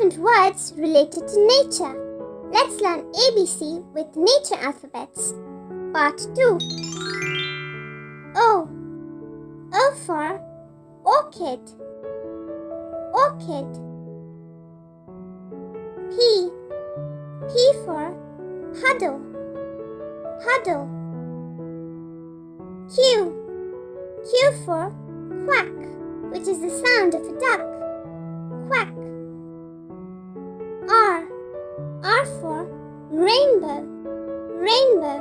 different words related to nature. Let's learn ABC with nature alphabets. Part 2. O. O for orchid. Orchid. P. P for puddle. Puddle. Q. Q for quack, which is the sound of a duck. Quack. R. R for rainbow. Rainbow.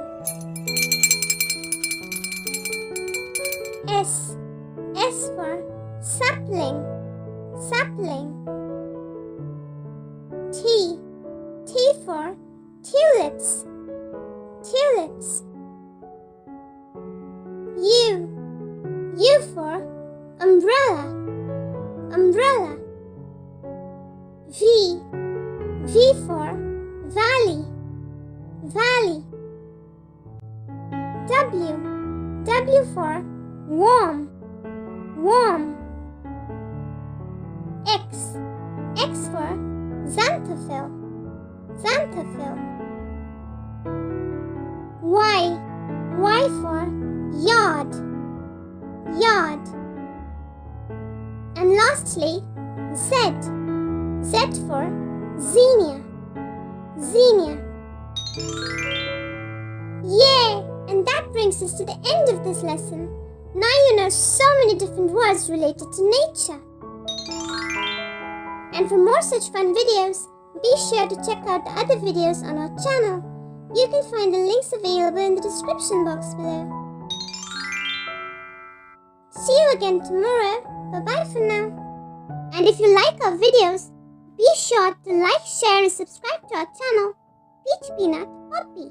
S. S for sapling. Sapling. T. T for tulips. Tulips. U. U for umbrella. Umbrella. V. V for valley. Valley. W. W for warm. Warm. X. X for xanthophyll. Xanthophyll. Y. Y for yard. Yard. And lastly, Z. Z for zinnia. Zinnia. Yay! And that brings us to the end of this lesson. Now you know so many different words related to nature. And for more such fun videos, be sure to check out the other videos on our channel. You can find the links available in the description box below. See you again tomorrow. Bye-bye for now. And if you like our videos, be sure to like, share and subscribe to our channel, Peach Peanut Poppy.